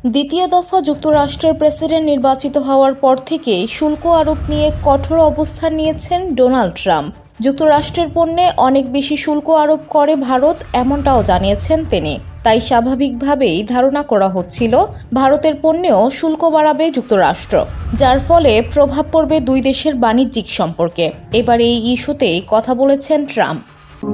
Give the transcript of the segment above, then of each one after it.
দ্বিতীয় দফা যুক্তরাষ্ট্রের প্রেসিডেন্ট নির্বাচিত হওয়ার পর থেকে শুল্ক আরোপ নিয়ে কঠোর অবস্থান নিয়েছেন ডোনাল্ড ট্রাম্প। যুক্তরাষ্ট্রের পণ্যে অনেক বেশি শুল্ক আরোপ করে ভারত, এমনটাও জানিয়েছেন তিনি। তাই স্বাভাবিকভাবেই ধারণা করা হচ্ছিল ভারতের পণ্যেও শুল্ক বাড়াবে যুক্তরাষ্ট্র, যার ফলে প্রভাব পড়বে দুই দেশের বাণিজ্যিক সম্পর্কে। এবার এই ইস্যুতেই কথা বলেছেন ট্রাম্প।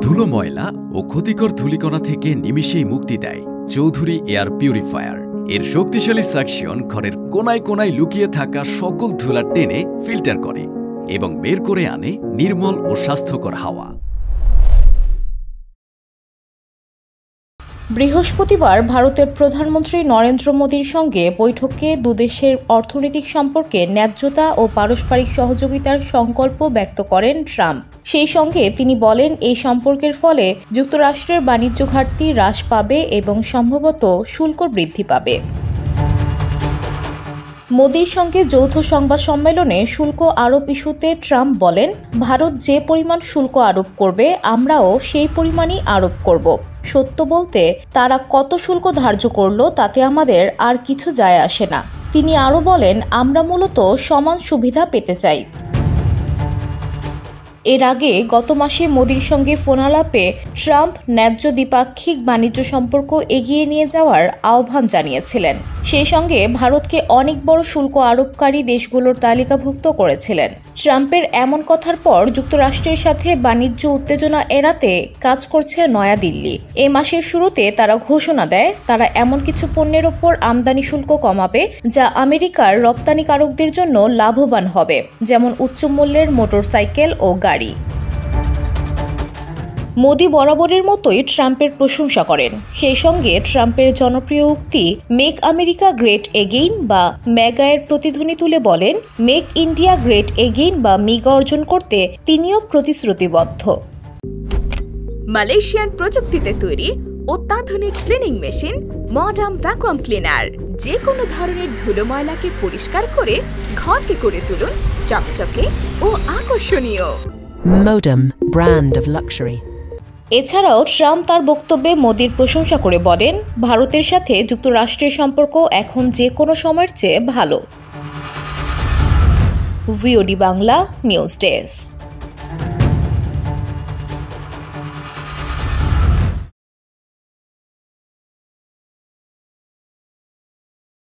ধুলো, ময়লা ও ক্ষতিকর ধূলিকণা থেকে নিমিষেই মুক্তি দেয় চৌধুরী এয়ার পিউরিফায়ার। এর শক্তিশালী সাকশন ঘরের কোনায় কোনায় লুকিয়ে থাকা সকল ধুলা টেনে ফিল্টার করে এবং বের করে আনে নির্মল ও স্বাস্থ্যকর হাওয়া। বৃহস্পতিবার ভারতের প্রধানমন্ত্রী নরেন্দ্র মোদীর সঙ্গে বৈঠকে দুদেশের অর্থনৈতিক সম্পর্কে ন্যায্যতা ও পারস্পরিক সহযোগিতার সংকল্প ব্যক্ত করেন ট্রাম্প। সেই সঙ্গে তিনি বলেন, এই সম্পর্কের ফলে যুক্তরাষ্ট্রের বাণিজ্য ঘাটতি হ্রাস পাবে এবং সম্ভবত শুল্ক বৃদ্ধি পাবে। মোদির সঙ্গে যৌথ সংবাদ সম্মেলনে শুল্ক আরোপ ইস্যুতে ট্রাম্প বলেন, ভারত যে পরিমাণ শুল্ক আরোপ করবে আমরাও সেই পরিমাণই আরোপ করব। সত্য বলতে তারা কত শুল্ক ধার্য করল তাতে আমাদের আর কিছু যায় আসে না। তিনি আরও বলেন, আমরা মূলত সমান সুবিধা পেতে চাই। এর আগে গত মাসে মোদির সঙ্গে ফোনালাপে ট্রাম্প ন্যায্য দ্বিপাক্ষিক বাণিজ্য সম্পর্ক এগিয়ে নিয়ে যাওয়ার আহ্বান জানিয়েছিলেন। সেই সঙ্গে ভারতকে অনেক বড় শুল্ক আরোপকারী দেশগুলোর তালিকাভুক্ত করেছিলেন। ট্রাম্পের এমন কথার পর যুক্তরাষ্ট্রের সাথে বাণিজ্য উত্তেজনা এড়াতে কাজ করছে নয়াদিল্লি। এই মাসের শুরুতে তারা ঘোষণা দেয় তারা এমন কিছু পণ্যের ওপর আমদানি শুল্ক কমাবে যা আমেরিকার রপ্তানিকারকদের জন্য লাভবান হবে, যেমন উচ্চ মূল্যের মোটরসাইকেল ও গাড়ি। মোদি বরাবরের মতোই ট্রাম্পের প্রশংসা করেন। সেই সঙ্গে ট্রাম্পের জনপ্রিয় উক্তি মেক আমেরিকা গ্রেট এগেইন বা মেগা-এর প্রতিধ্বনি তুলে বলেন, মেক ইন্ডিয়া গ্রেট এগেইন বা মেগা অর্জন করতে তিনিও প্রতিশ্রুতিবদ্ধ। মালয়েশিয়ান প্রযুক্তিতে তৈরি অত্যাধুনিক cleaning machine modern vacuum cleaner যে কোনো ধরনের ধুলো ময়লাকে পরিষ্কার করে ঘরকে করে তুলুন চকচকে ও আকর্ষণীয়। Modem, brand of luxury. এছাড়াও ট্রাম্প তার বক্তব্যে মোদির প্রশংসা করে বলেন, ভারতের সাথে যুক্তরাষ্ট্রের সম্পর্ক এখন যে কোনো সময়ের চেয়ে ভালো। VOD Bangla news desk.